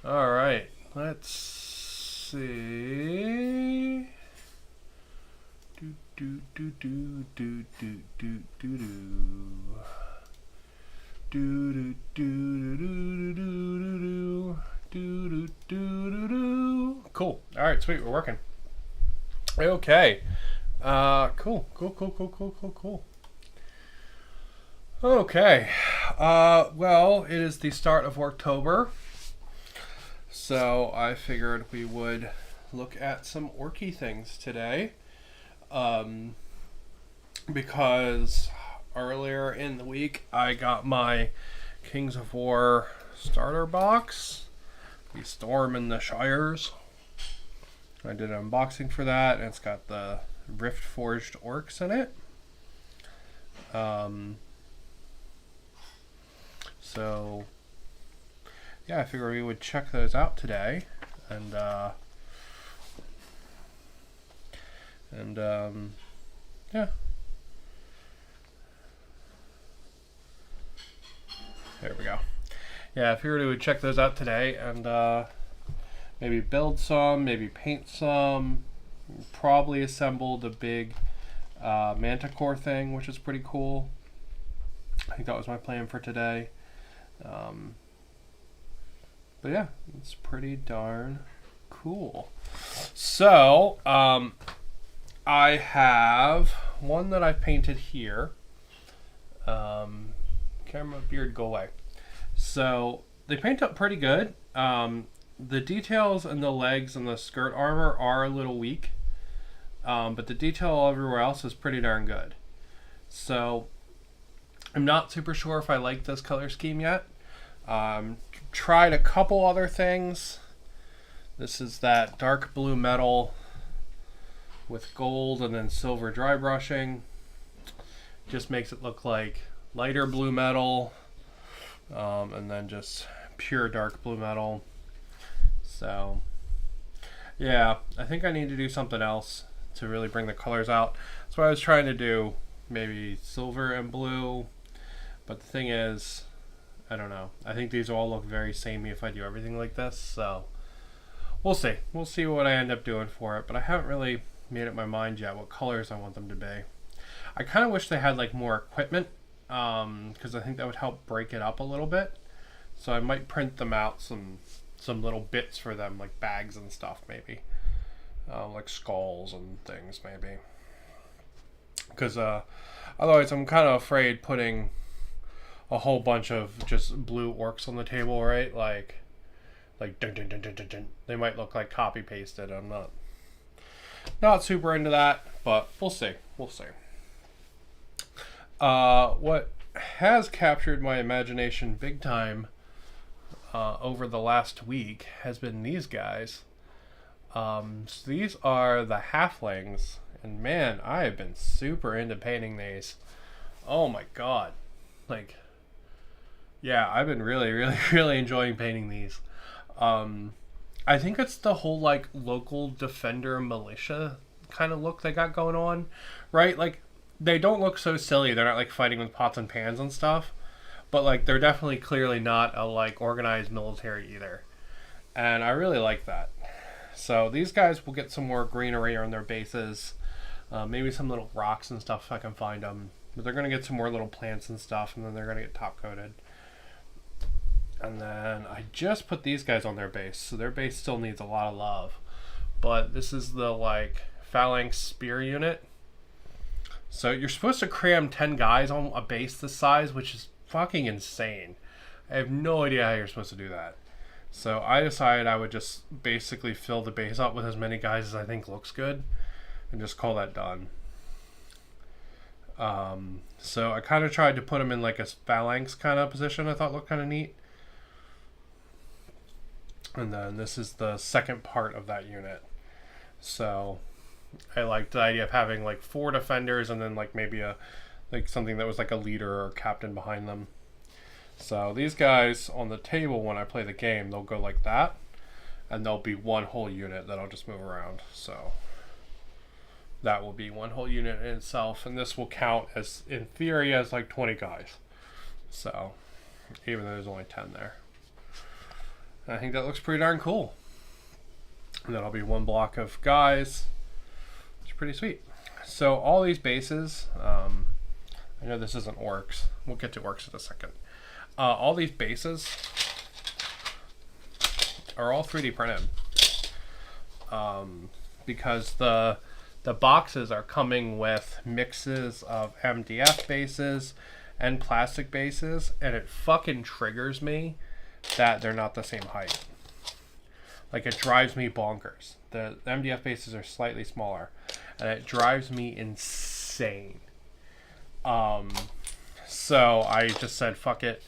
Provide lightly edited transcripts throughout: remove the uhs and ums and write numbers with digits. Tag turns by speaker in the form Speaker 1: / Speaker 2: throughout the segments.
Speaker 1: All right, let's see. Do do do do do do do do do. Do do do do do do do do do do. Cool. All right, sweet. We're working. Okay. Cool. Okay. Well, it is the start of Orktober, so I figured we would look at some orky things today. Because earlier in the week I got my Kings of War starter box, the Storm in the Shires. I did an unboxing for that, and it's got the riftforged orcs in it. So yeah, I figured we would check those out today, and yeah. There we go. Yeah, I figured we would check those out today and maybe build some, maybe paint some, probably assemble the big manticore thing, which is pretty cool. I think that was my plan for today. But yeah, it's pretty darn cool. So, I have one that I painted here. Camera beard go away. So they paint up pretty good. The details in the legs and the skirt armor are a little weak, but the detail everywhere else is pretty darn good. So I'm not super sure if I like this color scheme yet. Tried a couple other things. This is that dark blue metal with gold and then silver dry brushing. Just makes it look like lighter blue metal, and then just pure dark blue metal. So yeah, I think I need to do something else to really bring the colors out. That's what I was trying to do, maybe silver and blue, but the thing is, I don't know. I think these all look very samey if I do everything like this, so we'll see. We'll see what I end up doing for it, but I haven't really made up my mind yet what colors I want them to be. I kind of wish they had like more equipment, because I think that would help break it up a little bit. So I might print them out some little bits for them, like bags and stuff, maybe, like skulls and things, maybe. Because otherwise, I'm kind of afraid putting a whole bunch of just blue orcs on the table, right? Like dun, dun, dun, dun, dun, dun. They might look like copy pasted. I'm not super into that, but we'll see. We'll see. What has captured my imagination big time over the last week has been these guys. So these are the halflings, and man, I have been super into painting these. Oh my god. Like, yeah, I've been really enjoying painting these. I think it's the whole like local defender militia kind of look they got going on, right? Like, they don't look so silly. They're not like fighting with pots and pans and stuff, but like they're definitely clearly not a like organized military either, and I really like that. So these guys will get some more greenery on their bases, maybe some little rocks and stuff if I can find them, but they're gonna get some more little plants and stuff, and then they're gonna get top coated. And then I just put these guys on their base, so their base still needs a lot of love, but this is the like phalanx spear unit. So you're supposed to cram 10 guys on a base this size, which is fucking insane. I have no idea how you're supposed to do that. So I decided I would just basically fill the base up with as many guys as I think looks good and just call that done. So I kind of tried to put them in like a phalanx kind of position I thought looked kind of neat. And then this is the second part of that unit. So I liked the idea of having like 4 defenders and then like maybe like something that was like a leader or captain behind them. So these guys on the table, when I play the game, they'll go like that, and there'll be one whole unit that I'll just move around. So that will be one whole unit in itself, and this will count as, in theory, as like 20 guys. So even though there's only 10 there. I think that looks pretty darn cool. And that'll be one block of guys. It's pretty sweet. So all these bases, I know this isn't orcs. We'll get to orcs in a second. All these bases are all 3D printed. Because the boxes are coming with mixes of MDF bases and plastic bases, and it fucking triggers me that they're not the same height. Like, it drives me bonkers. The MDF bases are slightly smaller, and it drives me insane. So I just said fuck it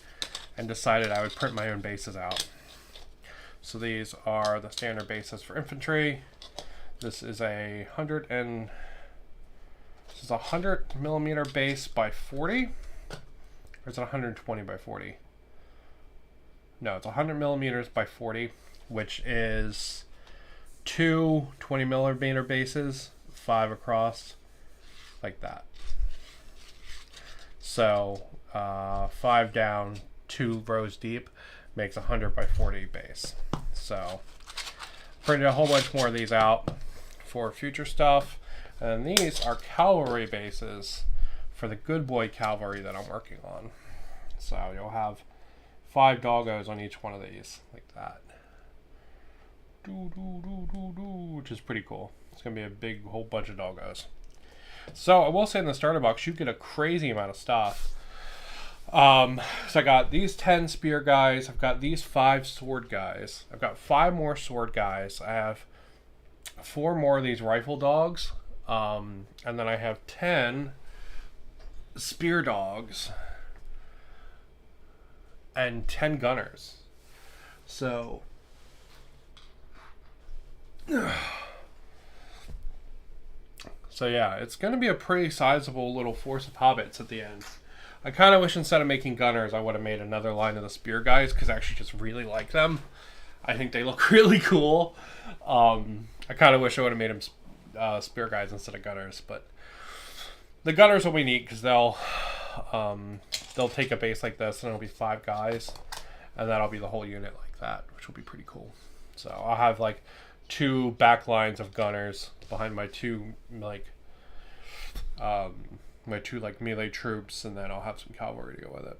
Speaker 1: and decided I would print my own bases out. So these are the standard bases for infantry. This is a 100 millimeter base by 40, or is it 120 by 40? No, it's 100 millimeters by 40, which is two 20 millimeter bases, 5 across, like that. So 5 down, 2 rows deep makes 100 by 40 base. So printed a whole bunch more of these out for future stuff, and these are cavalry bases for the good boy cavalry that I'm working on. So you'll have 5 doggos on each one of these, like that. Which is pretty cool. It's gonna be a big whole bunch of doggos. So I will say, in the starter box you get a crazy amount of stuff. So I got these 10 spear guys, I've got these 5 sword guys, I've got 5 more sword guys, I have 4 more of these rifle dogs, and then I have 10 spear dogs and 10 gunners. So yeah, it's going to be a pretty sizable little force of hobbits at the end. I kind of wish instead of making gunners, I would have made another line of the spear guys, because I actually just really like them. I think they look really cool. I kind of wish I would have made them spear guys instead of gunners, but the gunners will be neat because they'll take a base like this and it'll be 5 guys, and that'll be the whole unit like that, which will be pretty cool. So I'll have like 2 back lines of gunners behind my 2 melee troops, and then I'll have some cavalry to go with it.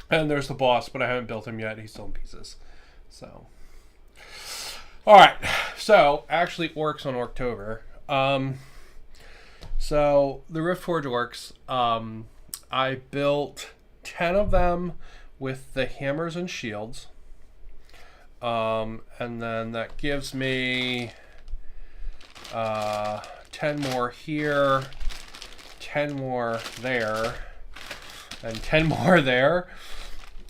Speaker 1: And there's the boss, but I haven't built him yet. He's still in pieces. So, all right. So actually, orcs on Orktober. So the riftforged orcs. I built 10 of them with the hammers and shields. And then that gives me 10 more here, 10 more there, and 10 more there,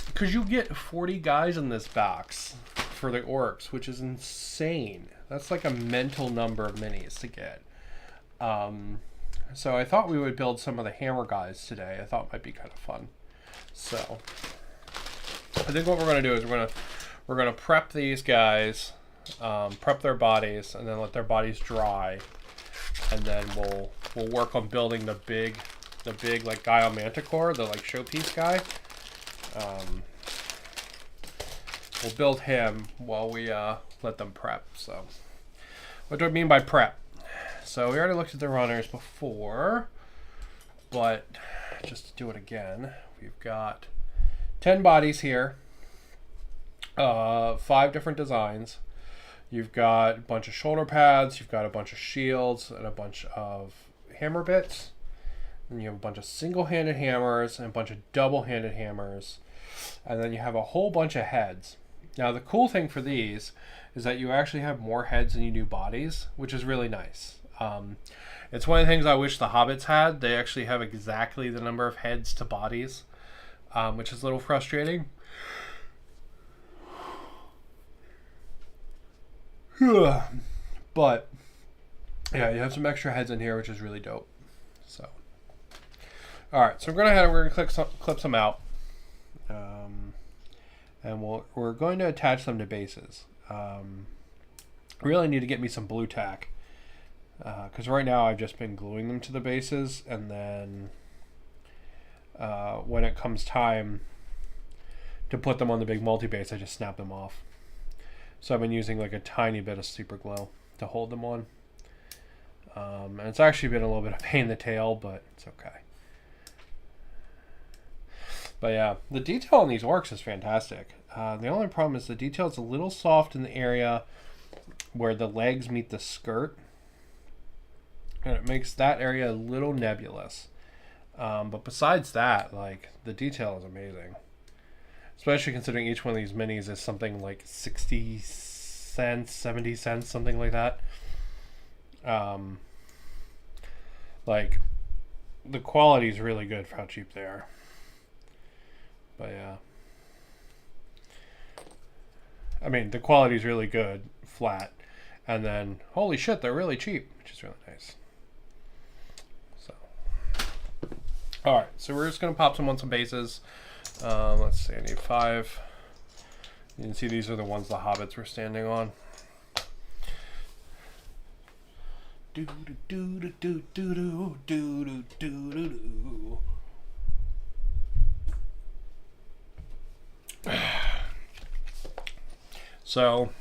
Speaker 1: because you get 40 guys in this box for the orcs, which is insane. That's like a mental number of minis to get. So I thought we would build some of the hammer guys today. I thought it might be kind of fun. So I think what we're going to do is we're going to prep these guys, prep their bodies, and then let their bodies dry, and then we'll work on building the big like Guile Manticore, the like showpiece guy. We'll build him while we let them prep. So what do I mean by prep? So we already looked at the runners before, but just to do it again, we've got 10 bodies here, 5 different designs. You've got a bunch of shoulder pads, you've got a bunch of shields, and a bunch of hammer bits. And you have a bunch of single-handed hammers and a bunch of double-handed hammers. And then you have a whole bunch of heads. Now the cool thing for these is that you actually have more heads than you do bodies, which is really nice. It's one of the things I wish the hobbits had. They actually have exactly the number of heads to bodies, which is a little frustrating. But yeah, you have some extra heads in here, which is really dope. So all right, so we're gonna clip some out, and we're going to attach them to bases. Really need to get me some blue tack, because right now I've just been gluing them to the bases, and then when it comes time to put them on the big multi-base, I just snap them off. So I've been using like a tiny bit of super glue to hold them on. And it's actually been a little bit of a pain in the tail, but it's okay. But yeah, the detail on these orcs is fantastic. The only problem is the detail is a little soft in the area where the legs meet the skirt. And it makes that area a little nebulous. But besides that, like, the detail is amazing. Especially considering each one of these minis is something like 60 cents, 70 cents, something like that. Like, the quality is really good for how cheap they are. But yeah. I mean, the quality is really good, flat. And then, holy shit, they're really cheap, which is really nice. So. Alright, so we're just going to pop some on some bases. Let's see, I need 5. You can see these are the ones the hobbits were standing on. So,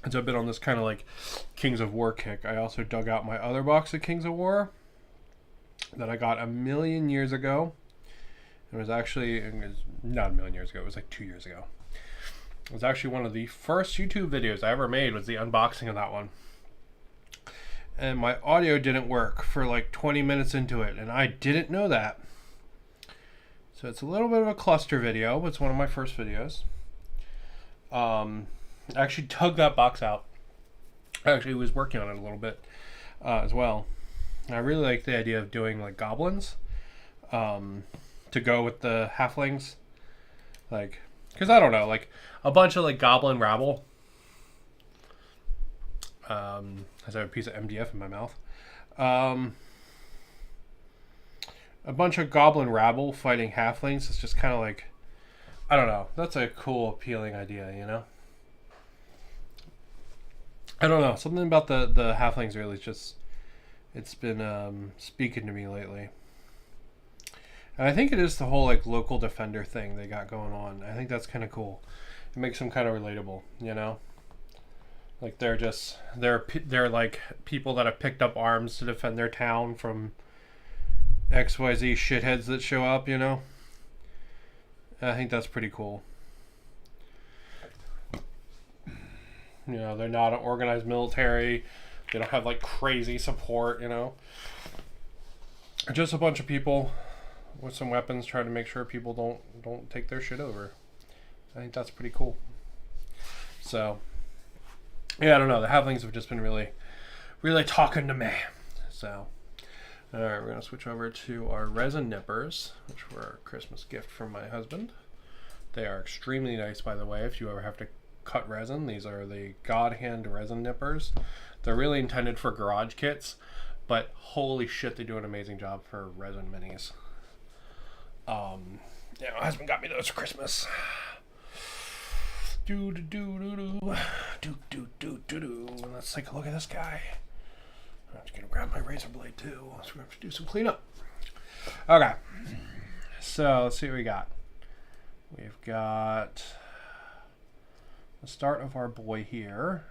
Speaker 1: as I've been on this kind of like Kings of War kick, I also dug out my other box of Kings of War that I got 1,000,000 years ago. It was not 1,000,000 years ago, it was like 2 years ago. It was actually one of the first YouTube videos I ever made, was the unboxing of that one. And my audio didn't work for like 20 minutes into it, and I didn't know that. So it's a little bit of a cluster video, but it's one of my first videos. I actually dug that box out. I actually was working on it a little bit as well. And I really like the idea of doing like goblins to go with the halflings. Like, because I don't know, like a bunch of like goblin rabble. As I have a piece of MDF in my mouth. A bunch of goblin rabble fighting halflings. It's just kind of like, I don't know. That's a cool, appealing idea, you know? I don't know. Something about the halflings really just, it's been speaking to me lately. And I think it is the whole like local defender thing they got going on. I think that's kind of cool. It makes them kind of relatable, you know? Like they're like people that have picked up arms to defend their town from XYZ shitheads that show up, you know? I think that's pretty cool. You know, they're not an organized military. They don't have like crazy support, you know? Just a bunch of people with some weapons trying to make sure people don't take their shit over. I think that's pretty cool. So, yeah, I don't know. The halflings have just been really, really talking to me. So, all right, we're going to switch over to our resin nippers, which were a Christmas gift from my husband. They are extremely nice, by the way, if you ever have to cut resin. These are the God Hand resin nippers. They're really intended for garage kits, but holy shit, they do an amazing job for resin minis. Yeah, my husband got me those for Christmas. Let's take a look at this guy. I'm just gonna grab my razor blade too, so we have to do some cleanup. Okay, so let's see what we got. We've got the start of our boy here.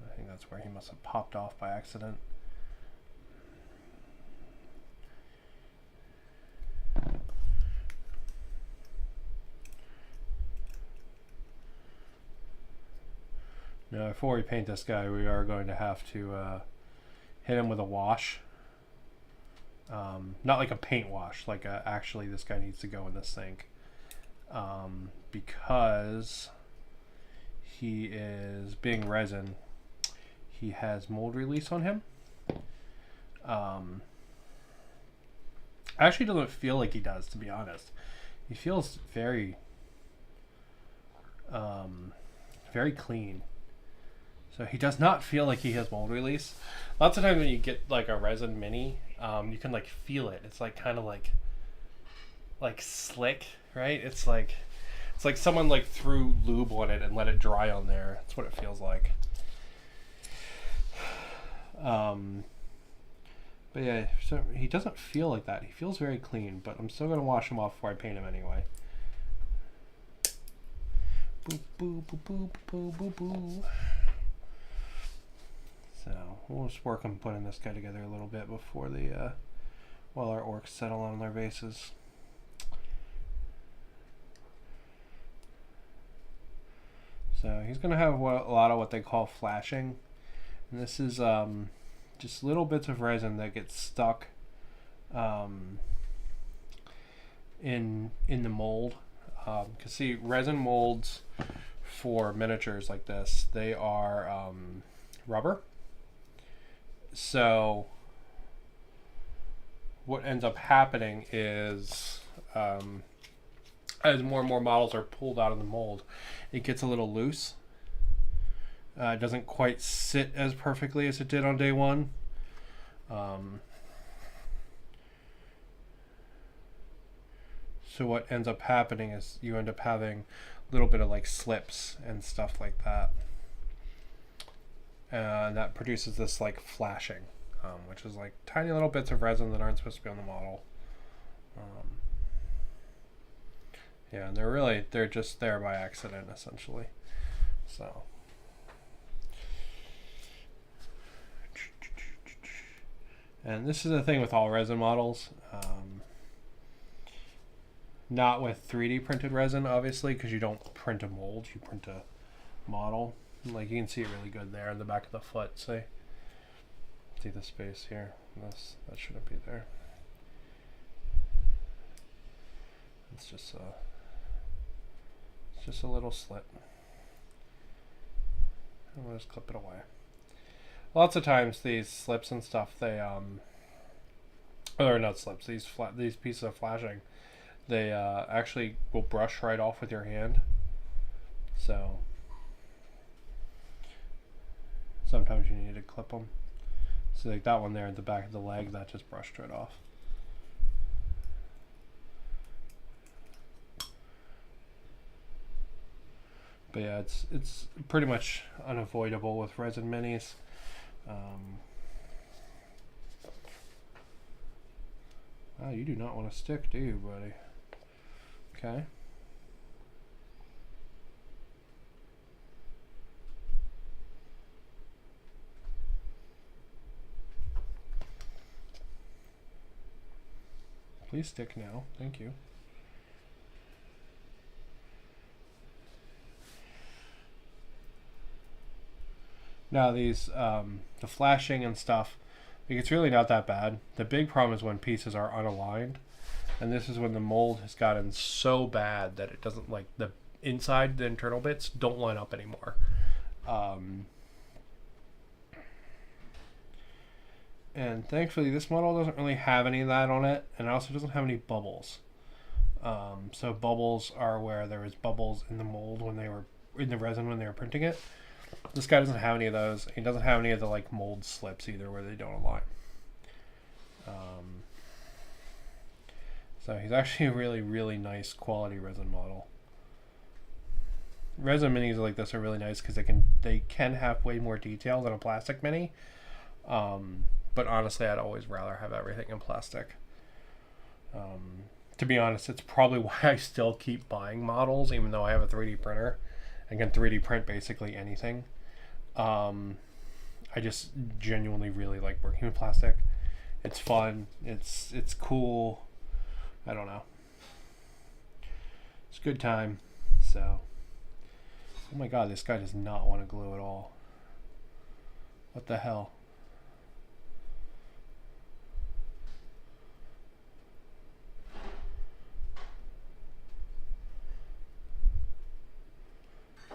Speaker 1: I think that's where he must have popped off by accident. Now, before we paint this guy, we are going to have to hit him with a wash. Not like a paint wash, like actually this guy needs to go in the sink. Because he is being resin, he has mold release on him. Actually doesn't feel like he does, to be honest. He feels very very clean. So he does not feel like he has mold release. Lots of times when you get like a resin mini, you can like feel it. It's like kind of like slick, right? It's like someone like threw lube on it and let it dry on there. That's what it feels like. But yeah, so he doesn't feel like that. He feels very clean, but I'm still gonna wash him off before I paint him anyway. Boo, boo, boo, boo, boo, boo, boo. So we'll just work on putting this guy together a little bit before the while our orcs settle on their bases. So he's going to have a lot of what they call flashing. And this is just little bits of resin that get stuck in the mold. Because see, resin molds for miniatures like this, they are rubber. So what ends up happening is as more and more models are pulled out of the mold, it gets a little loose. It doesn't quite sit as perfectly as it did on day one. So what ends up happening is you end up having a little bit of like slips and stuff like that. And that produces this like flashing, which is like tiny little bits of resin that aren't supposed to be on the model. Yeah, and they're just there by accident essentially. So and this is the thing with all resin models, not with 3D printed resin obviously, because you don't print a mold, you print a model. Like you can see it really good there in the back of the foot. See the space here. That shouldn't be there. It's just a little slit. And we'll just clip it away. Lots of times these slips and stuff, they or not slips, these pieces of flashing, they actually will brush right off with your hand. So sometimes you need to clip them. So like that one there at the back of the leg, that just brushed right off. But yeah, it's pretty much unavoidable with resin minis. Wow, you do not want to stick, do you, buddy? Okay. Please stick now. Thank you. Now these, the flashing and stuff, like it's really not that bad. The big problem is when pieces are unaligned. And this is when the mold has gotten so bad that it doesn't, like the inside, the internal bits don't line up anymore. And thankfully this model doesn't really have any of that on it. And it also doesn't have any bubbles. So bubbles are where there was bubbles in the mold when they were in the resin when they were printing it. This guy doesn't have any of those. He doesn't have any of the like mold slips either where they don't align. So he's actually a really, really nice quality resin model. Resin minis like this are really nice because they can have way more detail than a plastic mini. But honestly, I'd always rather have everything in plastic. To be honest, it's probably why I still keep buying models, even though I have a 3D printer. I can 3D print basically anything. I just genuinely really like working with plastic. It's fun. It's cool. I don't know. It's a good time. So, oh my god, this guy does not want to glue at all. What the hell?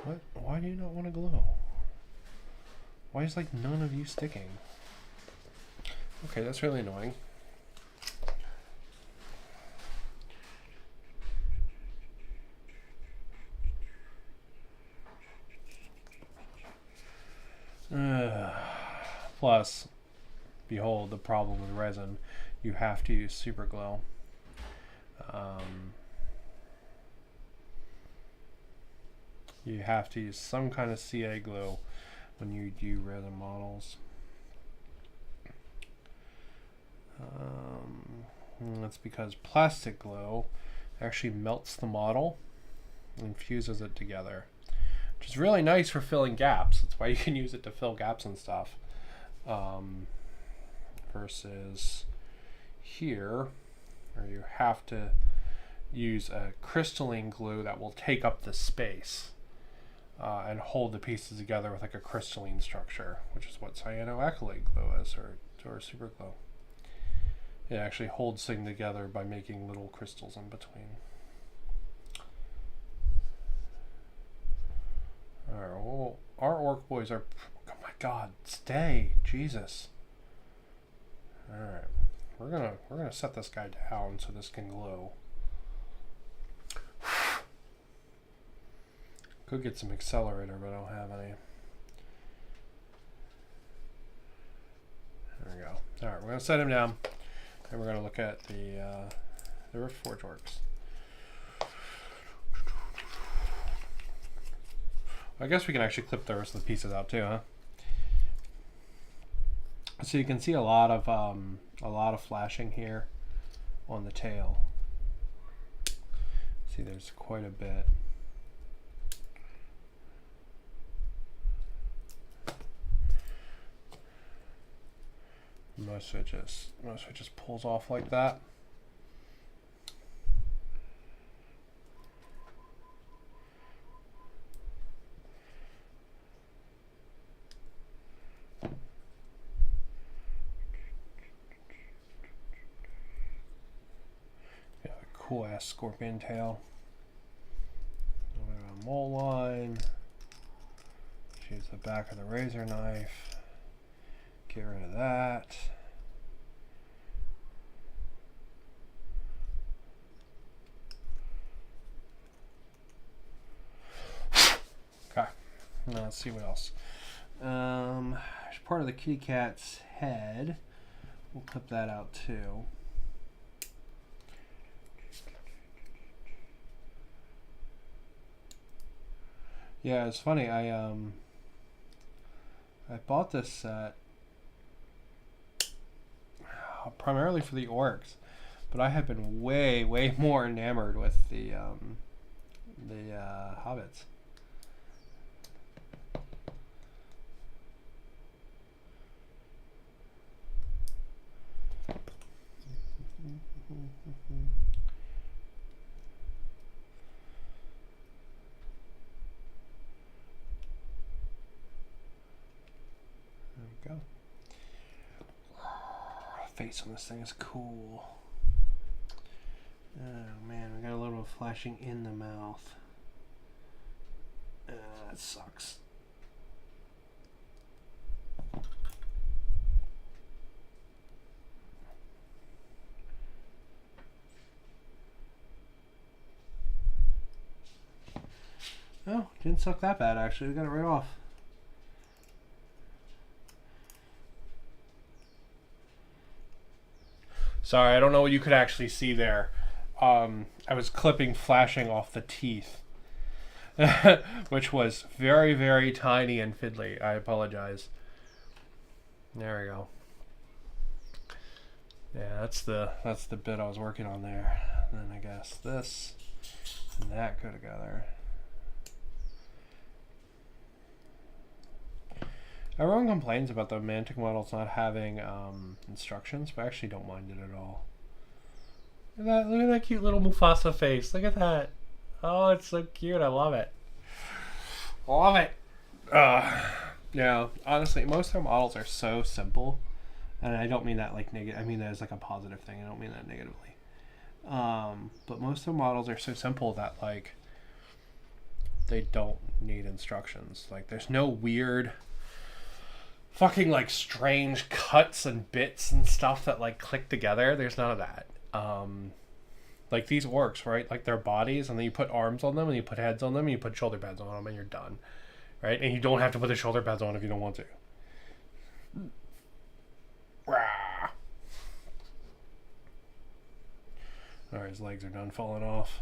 Speaker 1: What? Why do you not want to glue? Why is like none of you sticking? Okay, that's really annoying. Plus, behold the problem with resin. You have to use super glue. You have to use some kind of CA glue when you do resin models. That's because plastic glue actually melts the model and fuses it together. which is really nice for filling gaps. That's why you can use it to fill gaps and stuff. Versus here, where you have to use a crystalline glue that will take up the space and hold the pieces together with like a crystalline structure, which is what cyanoacrylate glue is, or super glue. It actually holds things together by making little crystals in between. Alright, well, our orc boys are... Oh my god, stay! Jesus. Alright. We're gonna set this guy down so this can glue. Could get some accelerator, but I don't have any. There we go. Alright, we're gonna set him down. And we're gonna look at the riftforged orcs. I guess we can actually clip the rest of the pieces out too, huh? So you can see a lot of flashing here on the tail. See, there's quite a bit. Most of it just pulls off like that. Got a cool ass scorpion tail. A mole line. Use the back of the razor knife. Get rid of that. Okay, now let's see what else. There's part of the kitty cat's head. We'll clip that out too. Yeah, it's funny. I bought this set primarily for the orcs, but I have been way more enamored with the hobbits. There we go. Face on this thing is cool. Oh man, we got a little flashing in the mouth. That sucks. Oh, didn't suck that bad actually. We got it right off. Sorry, I don't know what you could actually see there. I was clipping flashing off the teeth, which was very tiny and fiddly. I apologize. There we go. Yeah, that's the bit I was working on there. And then I guess this and that go together. Everyone complains about the Mantic models not having instructions, but I actually don't mind it at all. Look at that cute little Mufasa face. Look at that. Oh, it's so cute. I love it. Love it. Yeah, honestly, most of their models are so simple. And I don't mean that like negative. I mean that as like a positive thing. I don't mean that negatively. But most of the models are so simple that like they don't need instructions. Like there's no weird fucking like strange cuts and bits and stuff that like click together. There's none of that. Like these orcs, right? Like their bodies, and then you put arms on them, and you put heads on them, and you put shoulder pads on them, and you're done, right? And you don't have to put the shoulder pads on if you don't want to. All right, his legs are done falling off.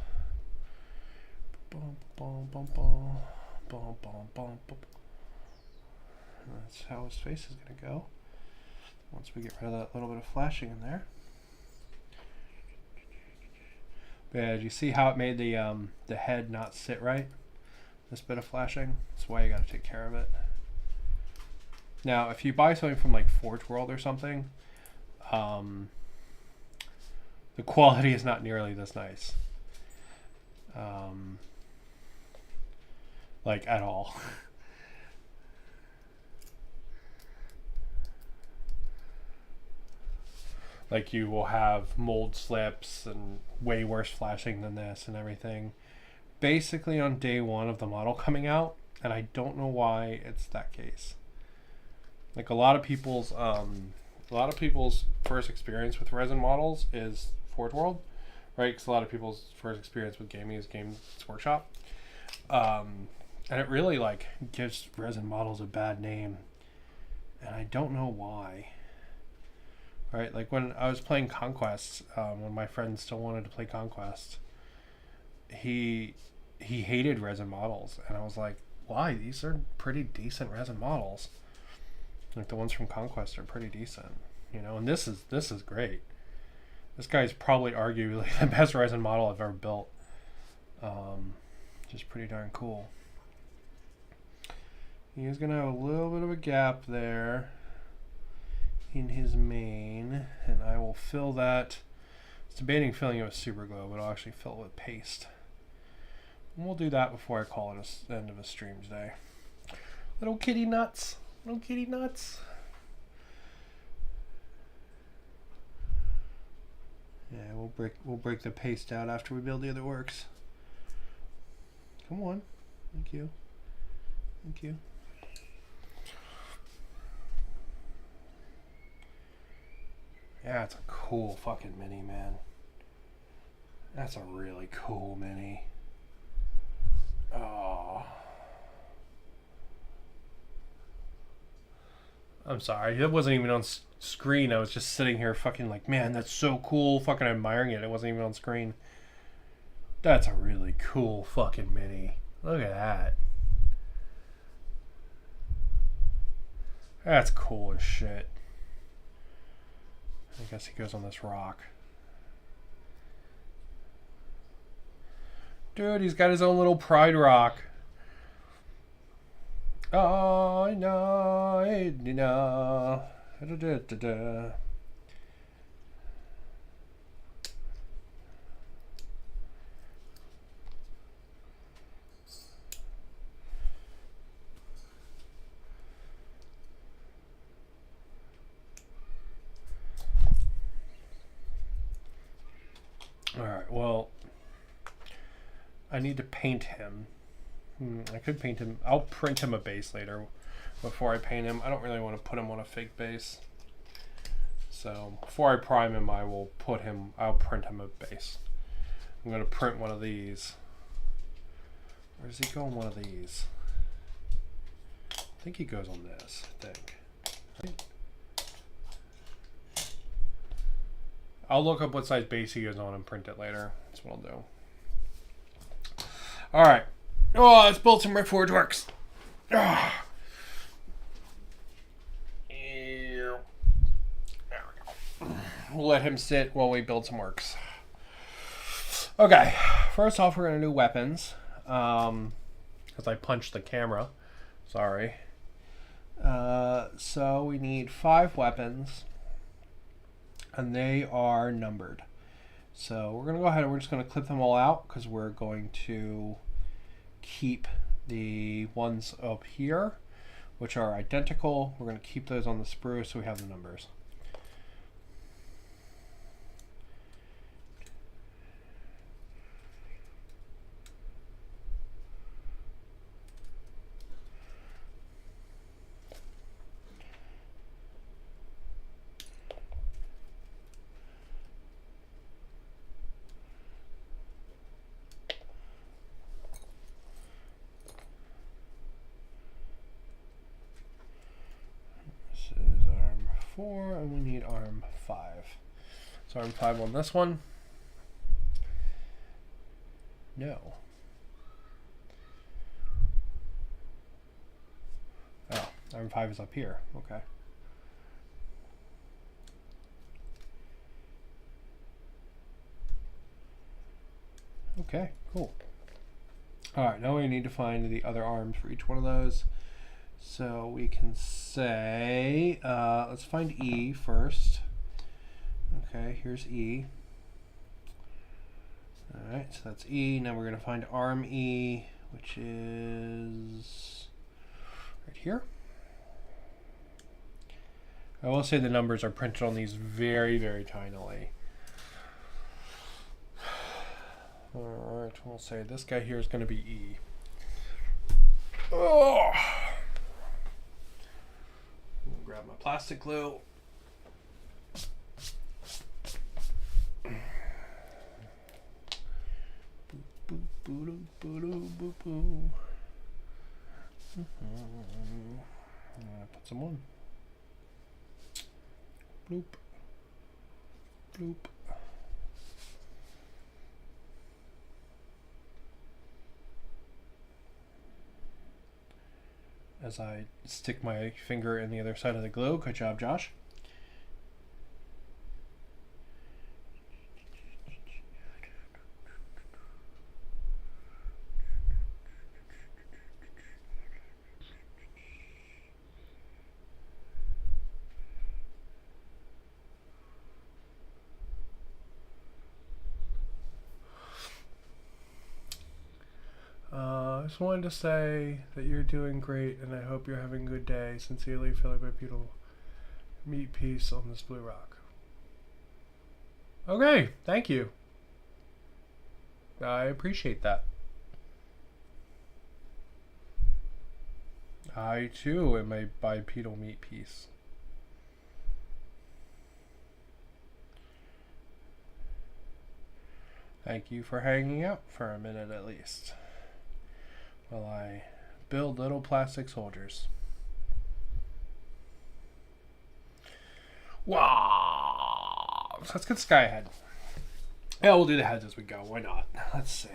Speaker 1: That's how his face is going to go once we get rid of that little bit of flashing in there. But yeah, did you see how it made the head not sit right? This bit of flashing. That's why you got to take care of it. Now, if you buy something from like Forge World or something, the quality is not nearly this nice. Like at all. Like you will have mold slips and way worse flashing than this and everything. Basically on day one of the model coming out, and I don't know why it's that case. Like a lot of people's first experience with resin models is Forge World, right? Because a lot of people's first experience with gaming is Games Workshop, and it really like gives resin models a bad name, and I don't know why. Right, like when I was playing Conquest, when my friend still wanted to play Conquest, he hated resin models, and I was like, why? These are pretty decent resin models. Like the ones from Conquest are pretty decent, you know. And this is great. This guy's probably arguably the best resin model I've ever built. Just pretty darn cool. He's gonna have a little bit of a gap there in his main, and I will fill that. I was debating filling it with super glue, but I'll actually fill it with paste. And we'll do that before I call it the end of a stream today. Little kitty nuts. Little kitty nuts. Yeah, we'll break the paste out after we build the other orcs. Come on. Thank you. Thank you. Yeah, it's a cool fucking mini, man. That's a really cool mini. Oh. I'm sorry, it wasn't even on screen. I was just sitting here fucking like, man, that's so cool, fucking admiring it. It wasn't even on screen. That's a really cool fucking mini. Look at that. That's cool as shit. I guess he goes on this rock. Dude, he's got his own little pride rock. Oh, no, no. Alright, well, I need to paint him. I could paint him. I'll print him a base later before I paint him. I don't really want to put him on a fake base. So before I prime him, I'll print him a base. I'm going to print one of these. Where does he go on one of these? I think he goes on this, I think. Right? I'll look up what size base he goes on and print it later. That's what I'll do. Alright. Oh, let's build some riftforged orcs. We'll let him sit while we build some orcs. Okay. First off, we're going to do weapons. Because I punched the camera. Sorry. So we need 5 weapons. And they are numbered. So we're going to go ahead and we're just going to clip them all out because we're going to keep the ones up here, which are identical. We're going to keep those on the sprue so we have the numbers. This is arm 4 and we need arm 5. So arm 5 on this one. No. Oh, arm 5 is up here. Okay. Okay, cool. Alright, now we need to find the other arms for each one of those. So we can say, let's find E first. Okay, here's E. Alright, so that's E. Now we're going to find arm E, which is right here. I will say the numbers are printed on these very, very tinily. Alright, we'll say this guy here is going to be E. Oh! Grab my plastic glue. Put some on. Bloop. Bloop. As I stick my finger in the other side of the glue. Good job, Josh. I just wanted to say that you're doing great, and I hope you're having a good day. Sincerely, Philip, by beautiful meat piece on this blue rock. Okay, thank you. I appreciate that. I too am a bipedal meat piece. Thank you for hanging out for a minute at least, while I build little plastic soldiers. Wow! So let's get Sky Head. Yeah, we'll do the heads as we go. Why not? Let's see.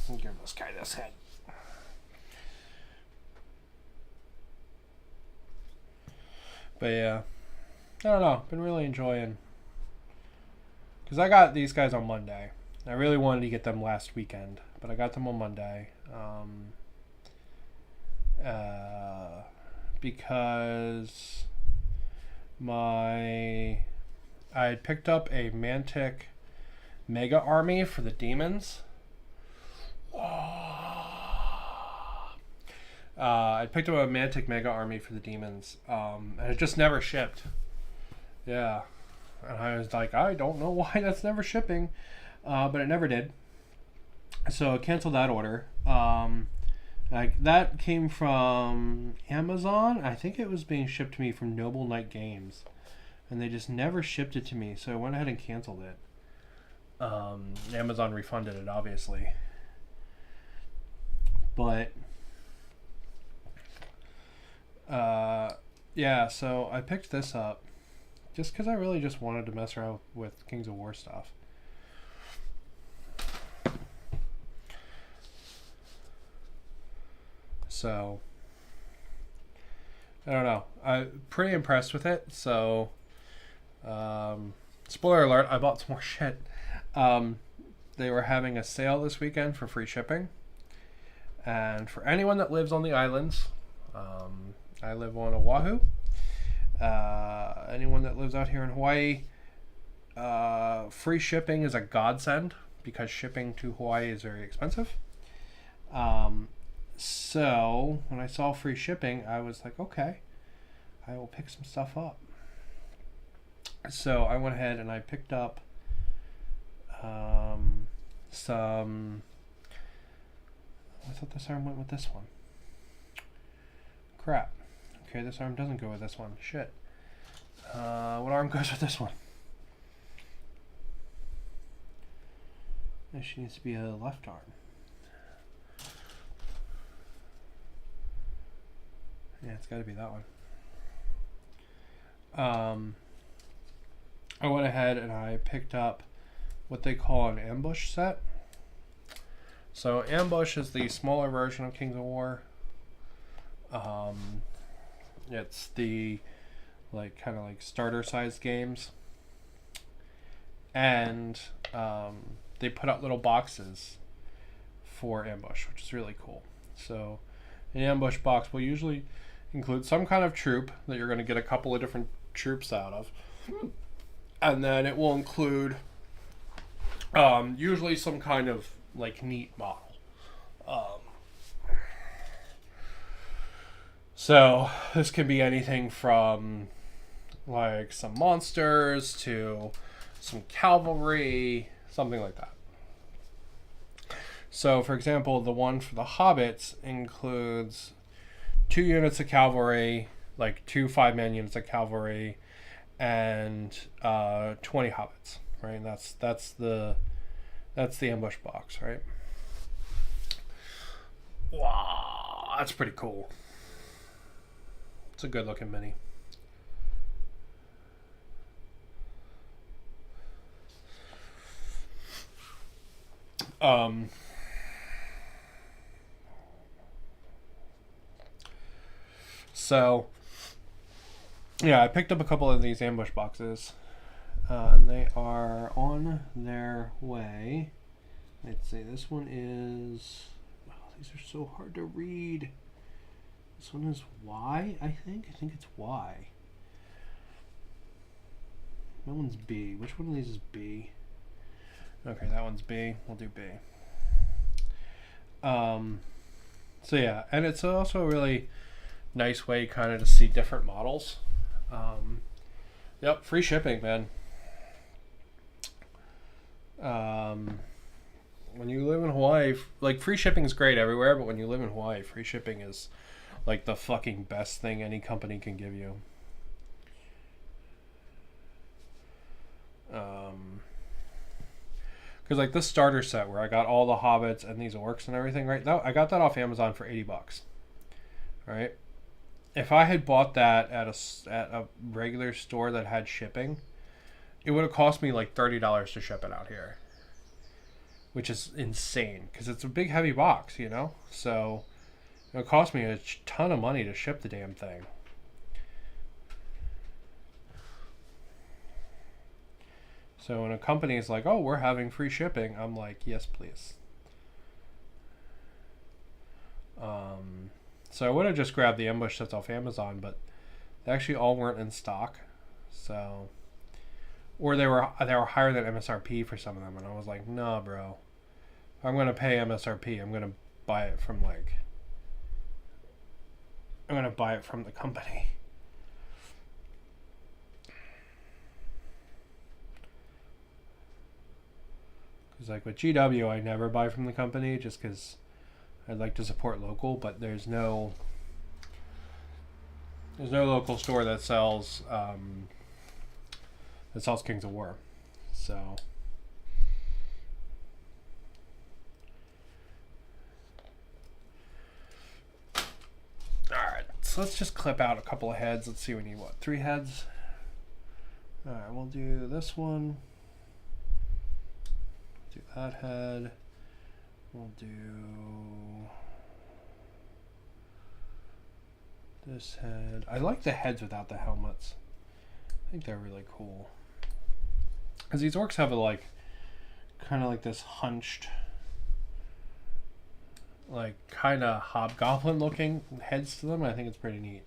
Speaker 1: We'll give this guy this head. But yeah, I don't know. Been really enjoying, because I got these guys on Monday. I really wanted to get them last weekend, but I got them on Monday. Because I had picked up a Mantic Mega Army for the demons. I picked up a Mantic Mega Army for the demons, and it just never shipped. Yeah, and I was like, I don't know why that's never shipping, but it never did. So I canceled that order. That came from Amazon. I think it was being shipped to me from Noble Knight Games, and they just never shipped it to me. So I went ahead and canceled it. Amazon refunded it, obviously, but. Yeah, so I picked this up just because I really just wanted to mess around with Kings of War stuff. So, I don't know. I'm pretty impressed with it. So, spoiler alert, I bought some more shit. They were having a sale this weekend for free shipping. And for anyone that lives on the islands, I live on Oahu. Anyone that lives out here in Hawaii, free shipping is a godsend because shipping to Hawaii is very expensive. So when I saw free shipping, I was like, okay, I will pick some stuff up. So I went ahead and I picked up some. I thought this arm went with this one. Crap. Okay, this arm doesn't go with this one. Shit. What arm goes with this one? She needs to be a left arm. Yeah, it's got to be that one. I went ahead and I picked up what they call an ambush set. So ambush is the smaller version of Kings of War. It's the like kind of like starter sized games, and they put out little boxes for ambush, which is really cool. So an ambush box will usually include some kind of troop that you're going to get a couple of different troops out of, and then it will include usually some kind of like neat model. So this can be anything from like some monsters to some cavalry, something like that. So, for example, the one for the hobbits includes 2 units of cavalry, like 2 5-man units of cavalry, and 20 hobbits. Right, and that's the ambush box, right? Wow, that's pretty cool. It's a good looking mini. So, yeah, I picked up a couple of these ambush boxes, and they are on their way. Let's see, this one is... Oh, these are so hard to read. This one is Y, I think. I think it's Y. That one's B. Which one of these is B? Okay, that one's B. We'll do B. So yeah, and it's also a really nice way kind of to see different models. Yep, free shipping, man. When you live in Hawaii, like, free shipping is great everywhere, but when you live in Hawaii, free shipping is like the fucking best thing any company can give you. Because like this starter set where I got all the hobbits and these orcs and everything, right? I got that off Amazon for $80, right? If I had bought that at a regular store that had shipping, it would have cost me like $30 to ship it out here, which is insane because it's a big heavy box, you know. So it would cost me a ton of money to ship the damn thing. So when a company is like, "Oh, we're having free shipping," I'm like, "Yes, please." So I would have just grabbed the ambush sets off Amazon, but they actually all weren't in stock. So, or they were higher than MSRP for some of them, and I was like, "Nah, bro. If I'm gonna pay MSRP, I'm gonna buy it from the company." Because like with GW, I never buy from the company just because I'd like to support local, but there's no local store that sells Kings of War. So alright, so let's just clip out a couple of heads. Let's see, we need what, 3 heads? Alright, we'll do this one. Do that head. We'll do this head. I like the heads without the helmets. I think they're really cool. Because these orcs have a kind of like this hunched, like kind of hobgoblin looking heads to them. I think it's pretty neat.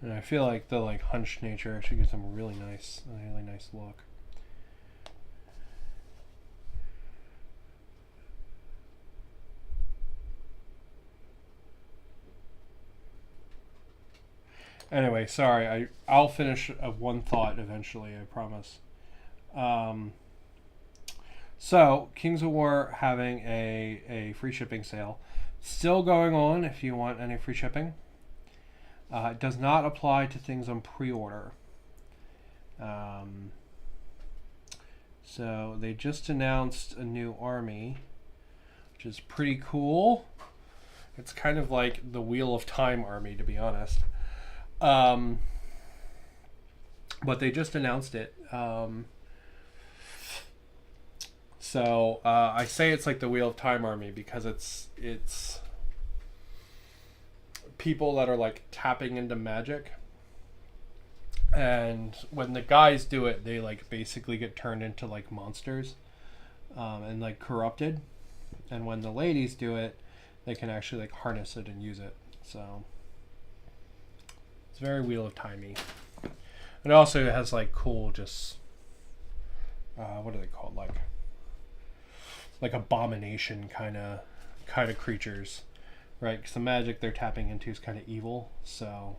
Speaker 1: And I feel like the hunched nature actually gives them a really nice look. Anyway, sorry. I'll finish one thought eventually, I promise. So, Kings of War having a free shipping sale. Still going on if you want any free shipping. It does not apply to things on pre-order. So they just announced a new army, which is pretty cool. It's kind of like the Wheel of Time army, to be honest. but they just announced it. So I say it's like the Wheel of Time army because it's people that are like tapping into magic, and when the guys do it, they like basically get turned into like monsters, and like corrupted, and when the ladies do it, they can actually like harness it and use it. So it's very Wheel of Timey. It also has like cool just what are they called, like abomination kind of creatures, right? Because the magic they're tapping into is kind of evil. So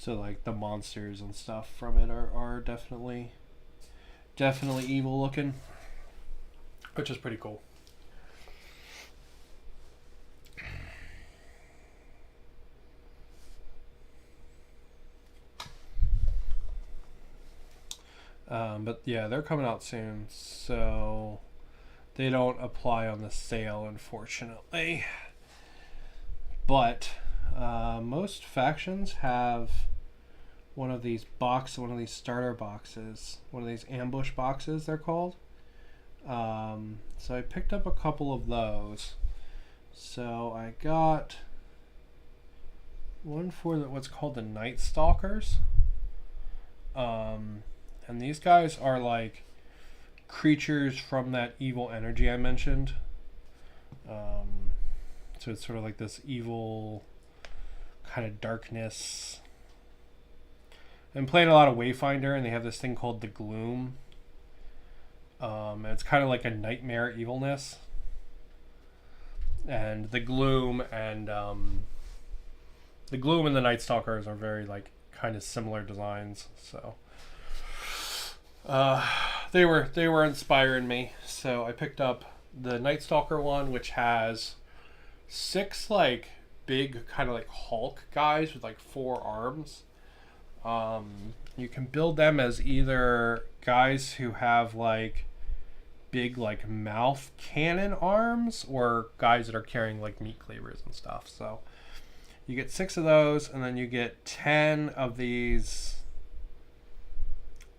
Speaker 1: like the monsters and stuff from it are definitely evil looking, which is pretty cool. But yeah, they're coming out soon, so they don't apply on the sale, unfortunately. But most factions have one of these starter boxes, one of these ambush boxes, they're called. So I picked up a couple of those. So I got one for what's called the Night Stalkers. And these guys are like creatures from that evil energy I mentioned. So it's sort of like this evil kind of darkness. I'm playing a lot of Wayfinder, and they have this thing called the Gloom. And it's kind of like a nightmare evilness. And the Gloom and the Night Stalkers are very like kind of similar designs. So they were inspiring me, so I picked up the Night Stalker one, which has 6 like big kind of like Hulk guys with like 4 arms. You can build them as either guys who have like big like mouth cannon arms, or guys that are carrying like meat cleavers and stuff. So you get 6 of those, and then you get 10 of these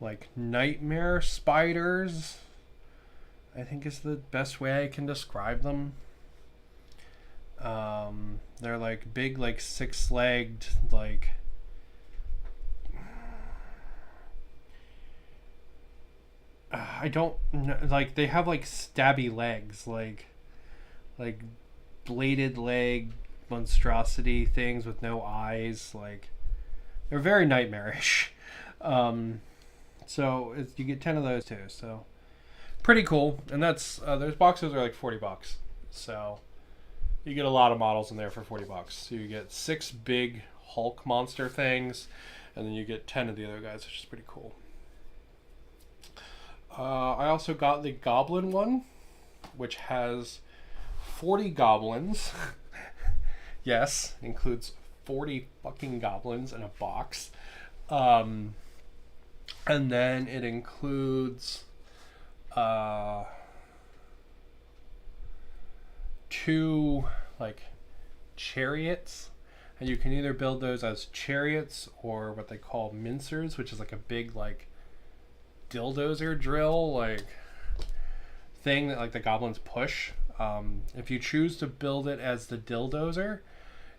Speaker 1: like nightmare spiders, I think is the best way I can describe them. They're like big, like 6-legged, like I don't know, like they have like stabby legs, like bladed leg monstrosity things with no eyes. Like they're very nightmarish. So you get 10 of those too, so pretty cool. And that's those boxes are like $40, so you get a lot of models in there for $40. So you get 6 big Hulk monster things, and then you get 10 of the other guys, which is pretty cool. I also got the Goblin one, which has 40 goblins. Yes, includes 40 fucking goblins in a box. And then it includes 2 like chariots, and you can either build those as chariots or what they call mincers, which is like a big like dildozer drill like thing that like the goblins push. If you choose to build it as the dildozer,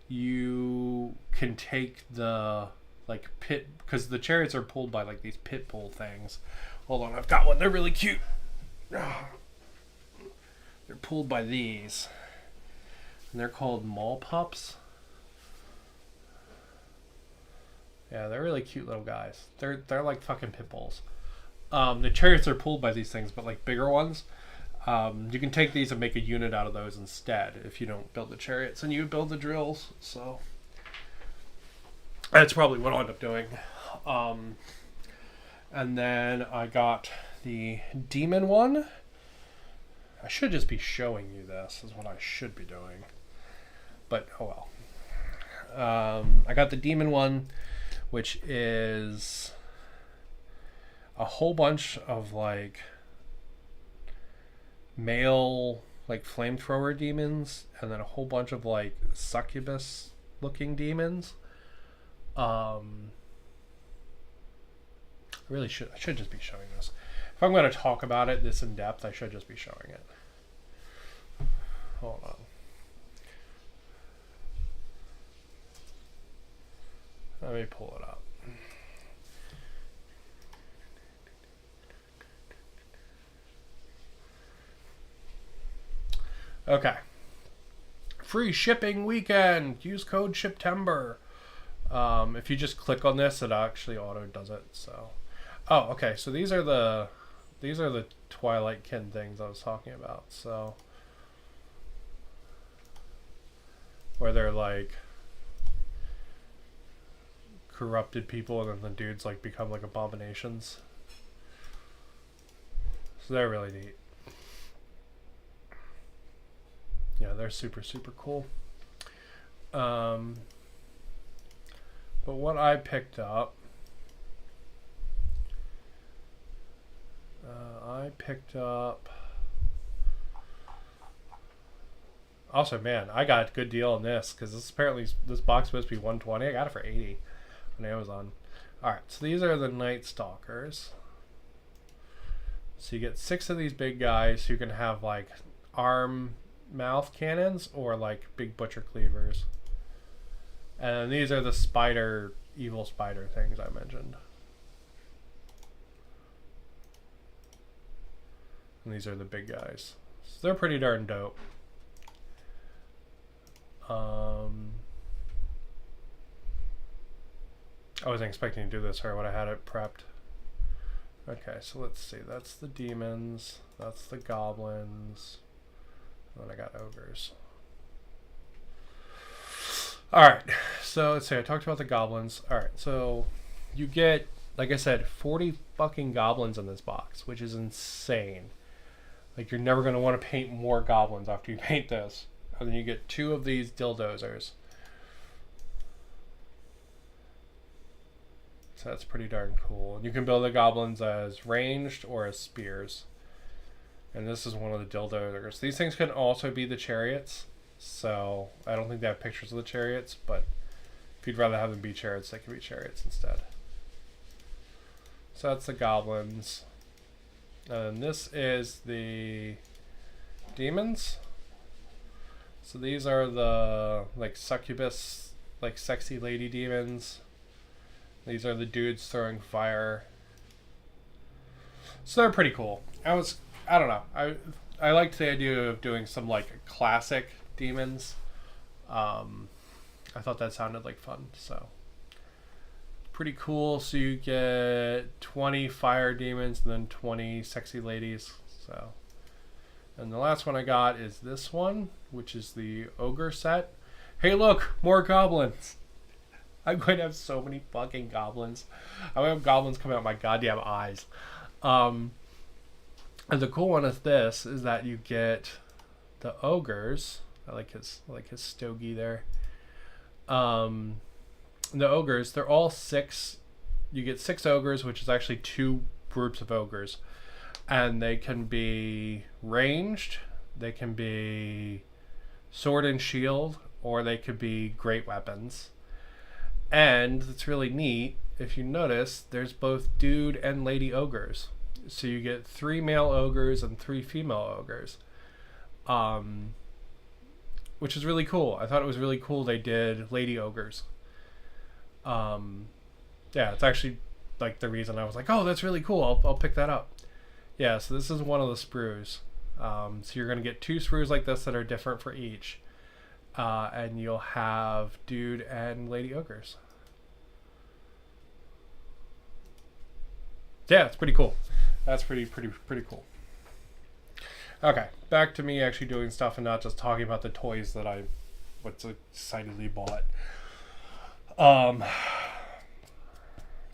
Speaker 1: you can take the like pit, because the chariots are pulled by like these pit bull things. Hold on, I've got one. They're really cute. They're pulled by these, and they're called mall pups. Yeah, they're really cute little guys. They're like fucking pit bulls. The chariots are pulled by these things, but like bigger ones. You can take these and make a unit out of those instead if you don't build the chariots and you build the drills. So that's probably what I'll end up doing. And then I got the demon one. I should just be showing you this, is what I should be doing. But oh well. I got the demon one, which is a whole bunch of like male like flamethrower demons, and then a whole bunch of like succubus looking demons. I should just be showing this. If I'm going to talk about it this in depth, I should just be showing it. Hold on. Let me pull it up. Okay. Free shipping weekend. Use code SHIPTEMBER. If you just click on this, it actually auto does it. So, oh, okay. So these are the Twilight Kin things I was talking about. So, where they're like corrupted people, and then the dudes like become like abominations. So they're really neat. Yeah, they're super cool. But what I picked up, also, man, I got a good deal on this because this box is supposed to be $120. I got it for $80 on Amazon. All right, so these are the Night Stalkers. So you get 6 of these big guys who can have like mouth cannons or like big butcher cleavers. And these are the evil spider things I mentioned. And these are the big guys. So they're pretty darn dope. I wasn't expecting to do this, or I would have had it prepped. Okay, so let's see. That's the demons. That's the goblins. And then I got ogres. Alright, so let's see. I talked about the goblins. Alright, so you get, like I said, 40 fucking goblins in this box, which is insane. Like, you're never going to want to paint more goblins after you paint this. And then you get 2 of these dildozers. So that's pretty darn cool. You can build the goblins as ranged or as spears. And this is one of the dildozers. These things can also be the chariots. So I don't think they have pictures of the chariots, but if you'd rather have them be chariots, they can be chariots instead. So that's the goblins. And this is the demons. So these are the like succubus, like sexy lady demons. These are the dudes throwing fire. So they're pretty cool. I don't know. I liked the idea of doing some like classic demons. I thought that sounded like fun. So pretty cool. So you get 20 fire demons and then 20 sexy ladies. So, and the last one I got is this one, which is the ogre set. Hey, look, more goblins. I'm going to have so many fucking goblins. I'm going to have goblins come out my goddamn eyes. And the cool one is this, is that you get the ogres. I like his stogie there. The ogres, they're all 6. You get 6 ogres, which is actually 2 groups of ogres. And they can be ranged, they can be sword and shield, or they could be great weapons. And it's really neat, if you notice, there's both dude and lady ogres. So you get 3 male ogres and 3 female ogres. Which is really cool. I thought it was really cool they did lady ogres. Yeah, it's actually like the reason I was like, oh, that's really cool. I'll pick that up. Yeah, so this is one of the sprues. So you're going to get 2 sprues like this that are different for each. And you'll have dude and lady ogres. Yeah, it's pretty cool. That's pretty cool. Okay, back to me actually doing stuff and not just talking about the toys that I excitedly bought.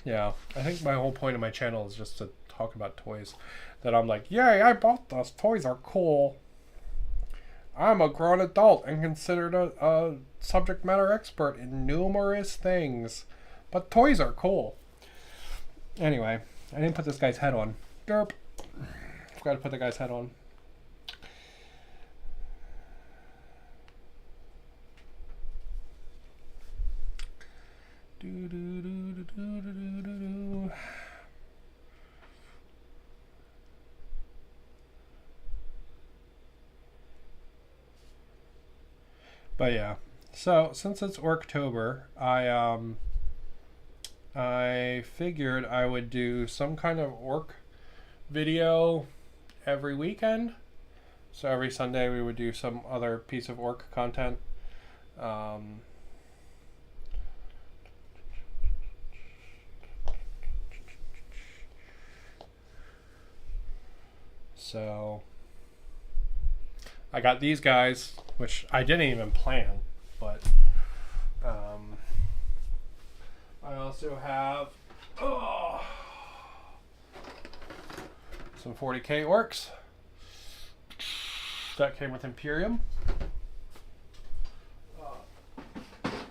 Speaker 1: Yeah, I think my whole point of my channel is just to talk about toys. That I'm like, yay, I bought this. Toys are cool. I'm a grown adult and considered a subject matter expert in numerous things. But toys are cool. Anyway, I didn't put this guy's head on. Derp. Forgot to put the guy's head on. But yeah, so since it's Orktober, I figured I would do some kind of orc video every weekend. So every Sunday we would do some other piece of orc content. So I got these guys, which I didn't even plan, but I also have some 40k orcs that came with Imperium.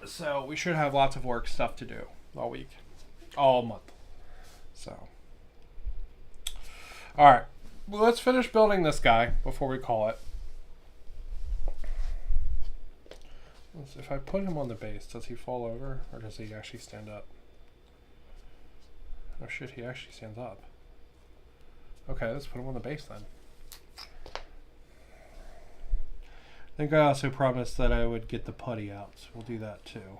Speaker 1: So we should have lots of orc stuff to do all week, all month. So, all right, well, let's finish building this guy before we call it. If I put him on the base, does he fall over or does he actually stand up? Oh shit, he actually stands up. Okay, let's put him on the base then. I think I also promised that I would get the putty out, so we'll do that too.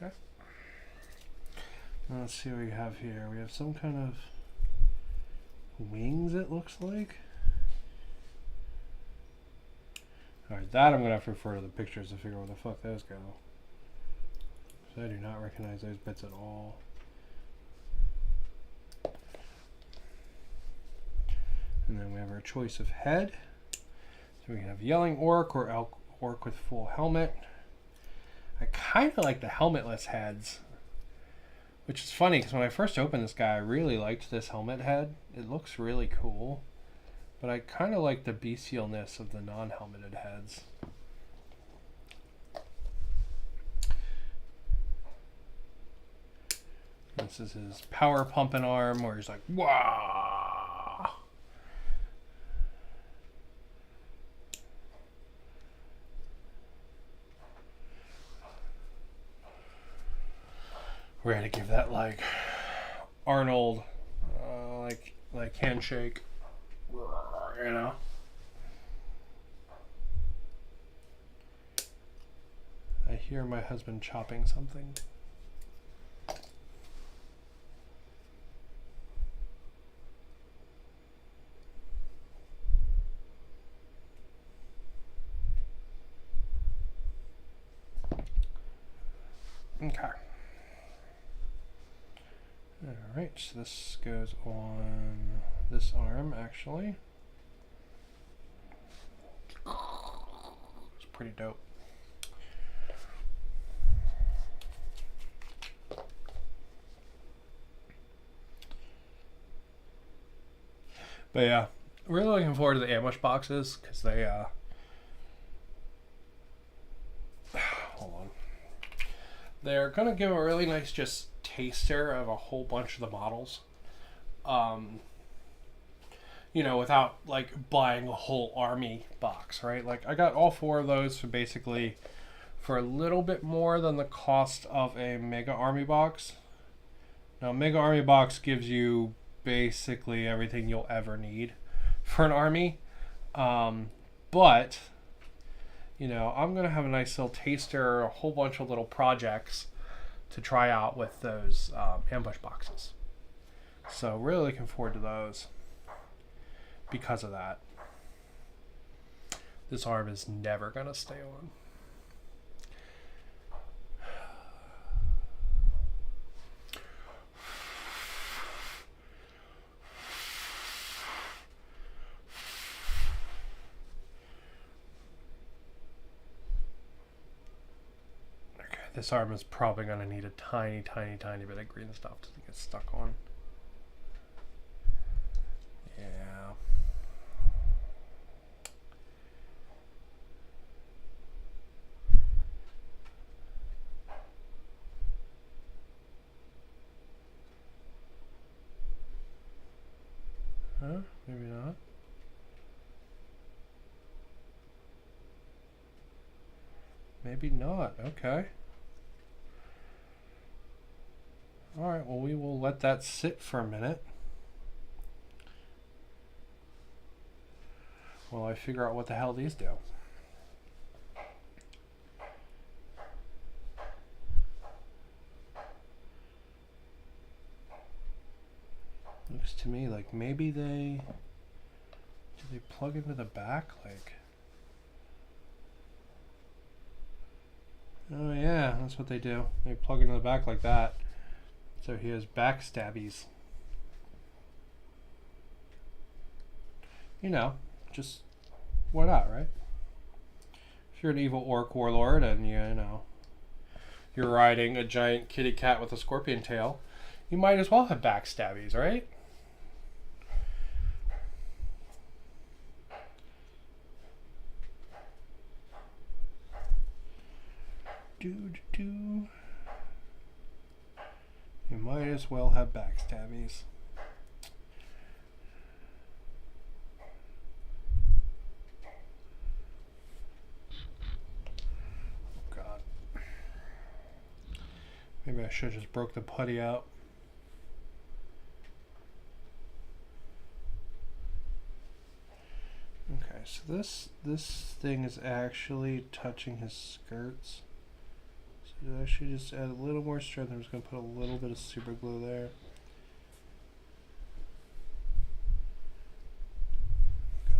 Speaker 1: Okay. Let's see what we have here. We have some kind of wings, it looks like. Alright, that I'm going to have to refer to the pictures to figure out where the fuck those go. So I do not recognize those bits at all. And then we have our choice of head. So we can have Yelling Orc or Orc with full helmet. I kind of like the helmetless heads, which is funny because when I first opened this guy, I really liked this helmet head. It looks really cool, but I kind of like the bestialness of the non-helmeted heads. This is his power pumping arm where he's like, "Wah!" We're gonna give that like Arnold, like handshake, you know. I hear my husband chopping something. Okay. Alright, so this goes on this arm actually. It's pretty dope. But yeah, really looking forward to the ambush boxes because they hold on. They're gonna give a really nice just taster of a whole bunch of the models. You know, without like buying a whole army box, right? Like I got all 4 of those for basically for a little bit more than the cost of a mega army box. Now, mega army box gives you basically everything you'll ever need for an army. But you know, I'm gonna have a nice little taster, a whole bunch of little projects to try out with those ambush boxes. So really looking forward to those because of that. This arm is never gonna stay on. Okay, this arm is probably gonna need a tiny bit of green stuff to get stuck on. Yeah. Huh? Maybe not. Maybe not. Okay. Alright, well, we will let that sit for a minute while I figure out what the hell these do. Looks to me like maybe do they plug into the back? Like, oh yeah, that's what they do. They plug into the back like that. So he has backstabbies. You know, just why not, right? If you're an evil orc warlord and you're riding a giant kitty cat with a scorpion tail, you might as well have backstabbies, right? You might as well have backstabbies. Oh God. Maybe I should have just broke the putty out. Okay, so this thing is actually touching his skirts. So I should just add a little more strength. I'm just going to put a little bit of super glue there. Go.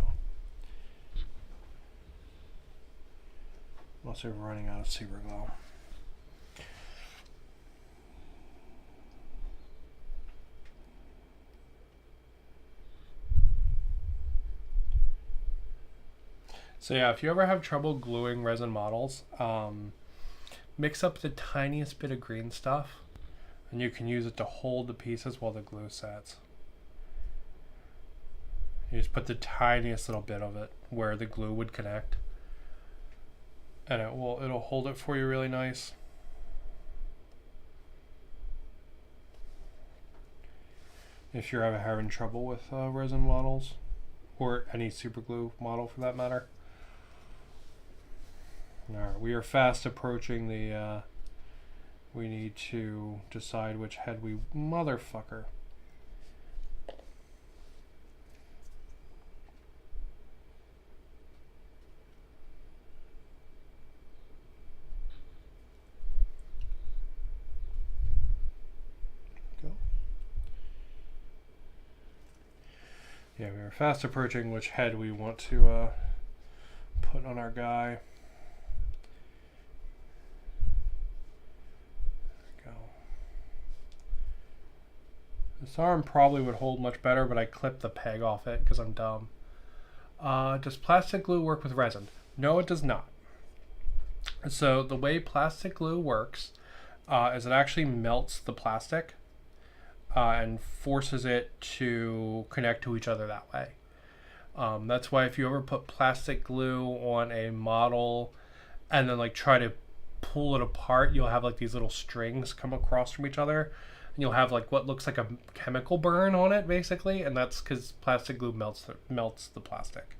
Speaker 1: I'm also running out of super glue. So yeah, if you ever have trouble gluing resin models, mix up the tiniest bit of green stuff and you can use it to hold the pieces while the glue sets. You just put the tiniest little bit of it where the glue would connect and it'll hold it for you really nice. If you're ever having trouble with resin models or any super glue model for that matter. Alright, we are fast approaching the, we need to decide which head we, motherfucker. Go. Yeah, we are fast approaching which head we want to put on our guy. This arm probably would hold much better, but I clipped the peg off it because I'm dumb. Does plastic glue work with resin? No, it does not. So the way plastic glue works is it actually melts the plastic and forces it to connect to each other that way. That's why if you ever put plastic glue on a model and then like try to pull it apart, you'll have like these little strings come across from each other. You'll have like what looks like a chemical burn on it basically, and that's because plastic glue melts the plastic.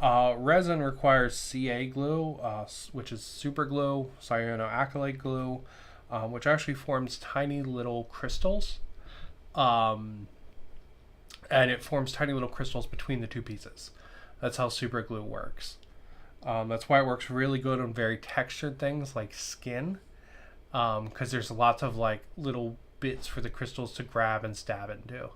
Speaker 1: Resin requires Ca glue, which is super glue, cyanoacrylate glue, which actually forms tiny little crystals, and it forms tiny little crystals between the two pieces. That's how super glue works. That's why it works really good on very textured things like skin, because there's lots of like little bits for the crystals to grab and stab into.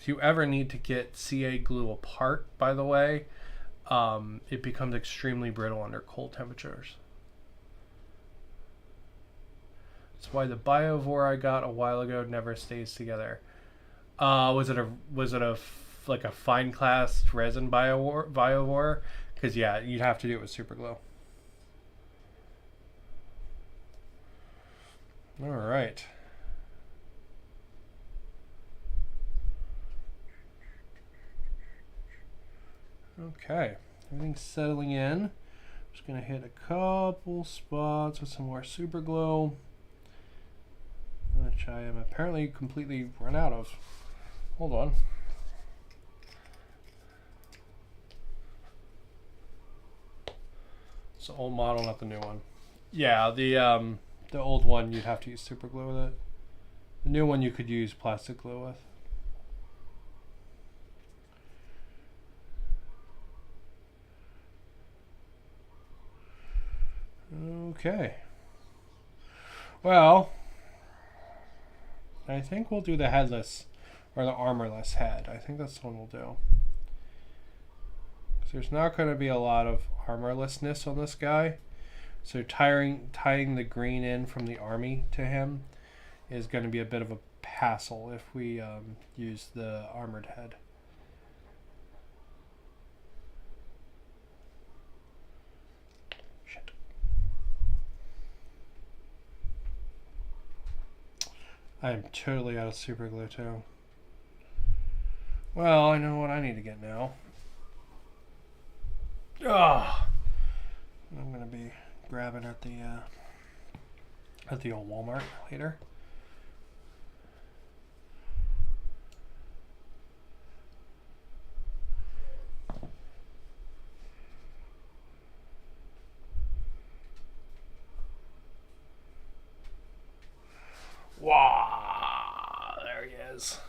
Speaker 1: if you ever need to get CA glue apart, by the way, it becomes extremely brittle under cold temperatures. That's why the Biovore I got a while ago never stays together. Was it a like a fine class resin Biovore? Because yeah, you'd have to do it with super glue. All right. Okay, everything's settling in. Just gonna hit a couple spots with some more super glue, which I am apparently completely run out of. Hold on. It's the old model, not the new one. Yeah, the old one you'd have to use super glue with it. The new one you could use plastic glue with. Okay. Well, I think we'll do the headless or the armorless head. I think that's the one we'll do. So there's not going to be a lot of armorlessness on this guy. So tying the green in from the army to him is going to be a bit of a hassle if we use the armored head. Shit. I am totally out of super glue too. Well, I know what I need to get now. Ah, I'm gonna be grabbing at the old Walmart later. Wow, there he is.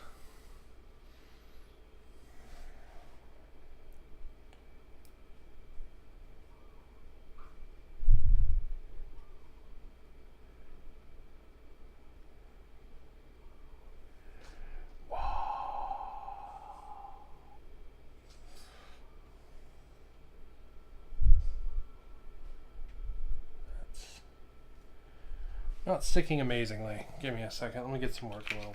Speaker 1: Not sticking amazingly. Give me a second. Let me get some more glue.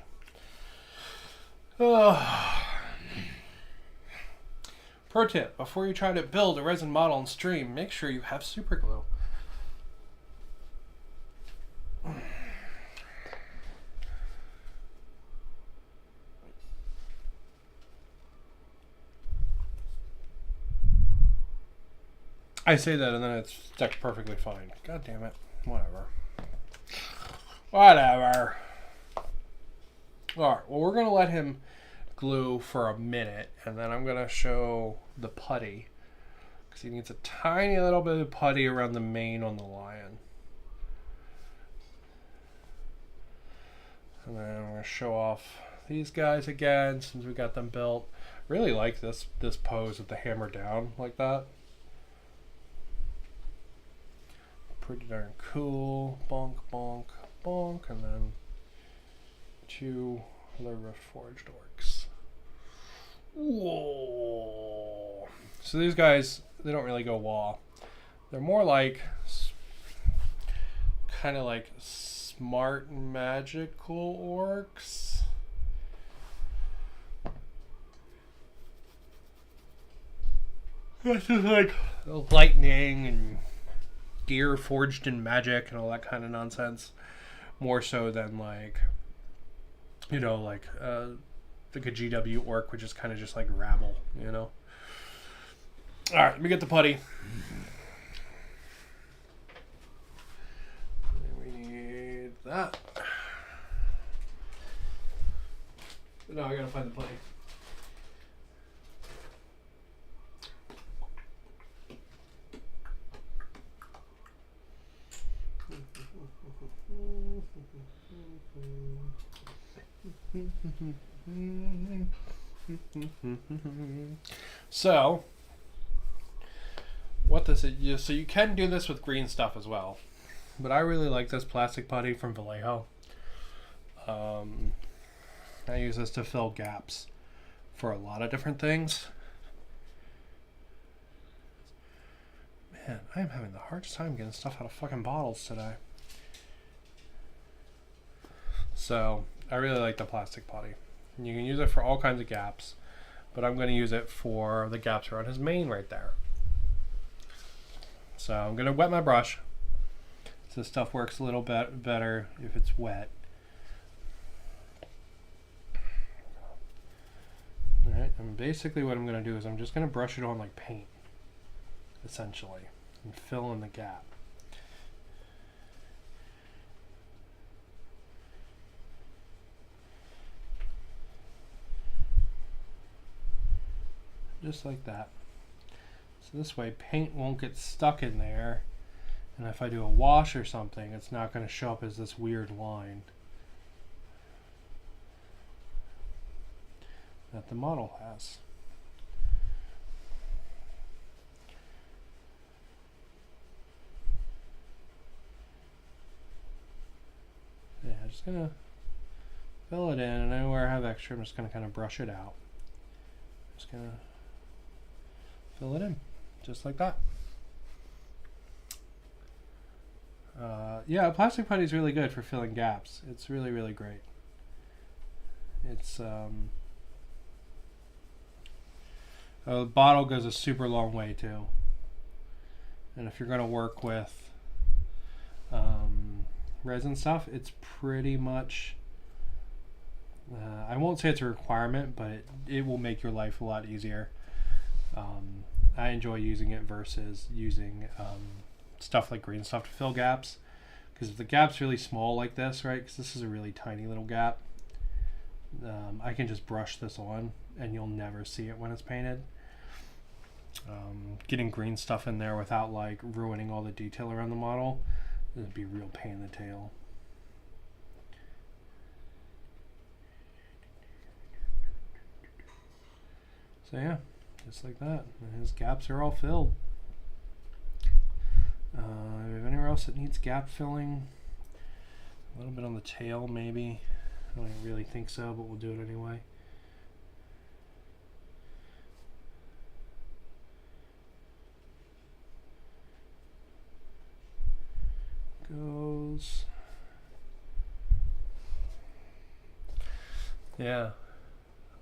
Speaker 1: Pro tip: before you try to build a resin model on stream, make sure you have super glue. I say that and then it's stuck perfectly fine. God damn it. Whatever. Whatever. Alright, well, we're going to let him glue for a minute, and then I'm going to show the putty. Because he needs a tiny little bit of putty around the mane on the lion. And then I'm going to show off these guys again, since we got them built. Really like this pose with the hammer down like that. Pretty darn cool. Bonk, bonk, bonk, and then two of the riftforged orcs. Whoa! So these guys, they don't really go wah. They're more like kind of like smart magical orcs. This is like lightning and gear forged in magic and all that kind of nonsense, more so than like, you know, like a GW orc, which is kind of just like rabble, you know. All right, let me get the putty. We need that. No, I gotta find the putty. So, what does it use? So you can do this with green stuff as well, but I really like this plastic putty from Vallejo. I use this to fill gaps for a lot of different things. Man, I am having the hardest time getting stuff out of fucking bottles today. So, I really like the plastic putty. You can use it for all kinds of gaps, but I'm going to use it for the gaps around his mane right there. So, I'm going to wet my brush. So this stuff works a little bit better if it's wet. Alright, and basically what I'm going to do is I'm just going to brush it on like paint, essentially, and fill in the gap. Just like that. So this way paint won't get stuck in there. And if I do a wash or something, it's not going to show up as this weird line that the model has. Yeah, I'm just going to fill it in, and then where I have extra, I'm just going to kind of brush it out. Just going to fill it in, just like that. Yeah, plastic putty is really good for filling gaps. It's really, really great. It's a bottle goes a super long way too. And if you're going to work with resin stuff, it's pretty much I won't say it's a requirement, but it will make your life a lot easier. I enjoy using it versus using stuff like green stuff to fill gaps, because if the gap's really small like this, right, because this is a really tiny little gap, I can just brush this on and you'll never see it when it's painted. Getting green stuff in there without like ruining all the detail around the model would be a real pain in the tail. So yeah, just like that, and his gaps are all filled. If anywhere else that needs gap filling, a little bit on the tail maybe. I don't really think so, but we'll do it anyway. Goes. Yeah.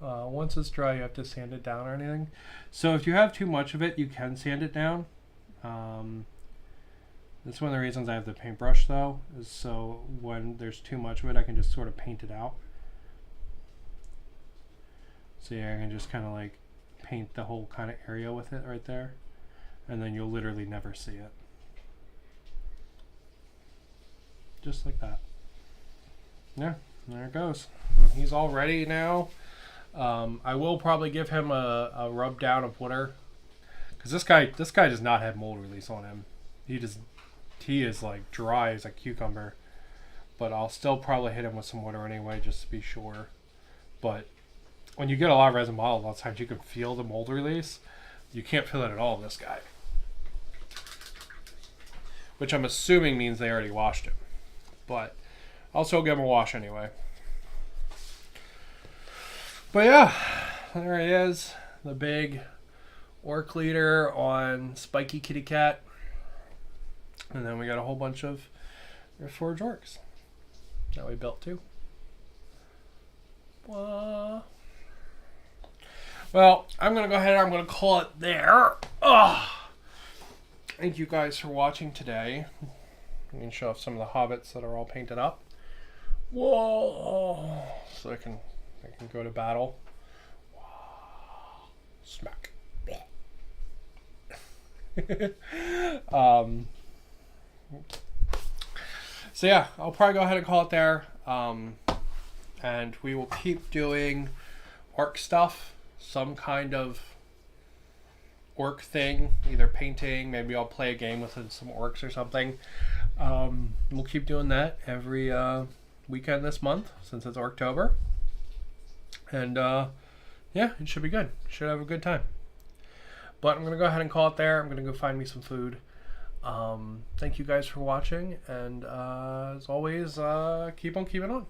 Speaker 1: Once it's dry, you have to sand it down or anything. So if you have too much of it, you can sand it down. That's one of the reasons I have the paintbrush though, is so when there's too much of it, I can just sort of paint it out. So yeah, I can just kind of like paint the whole kind of area with it right there, and then you'll literally never see it. Just like that. Yeah, there it goes. He's all ready now. I will probably give him a rub down of water, because this guy does not have mold release on him. He is like dry as a cucumber, but I'll still probably hit him with some water anyway just to be sure. But when you get a lot of resin models, a lot of times you can feel the mold release. You can't feel it at all in this guy, which I'm assuming means they already washed him, but I'll still give him a wash anyway. But yeah, there he is, the big orc leader on Spiky Kitty Cat. And then we got a whole bunch of riftforged orcs that we built too. Well, I'm going to go ahead and I'm going to call it there. Thank you guys for watching today. I can show off some of the hobbits that are all painted up. Whoa! So I can go to battle. Smack. So yeah, I'll probably go ahead and call it there. And we will keep doing orc stuff, some kind of orc thing, either painting, maybe I'll play a game with some orcs or something. We'll keep doing that every weekend this month since it's Orktober. And yeah, it should be good. Should have a good time. But I'm going to go ahead and call it there. I'm going to go find me some food. Thank you guys for watching, and as always, keep on keeping on.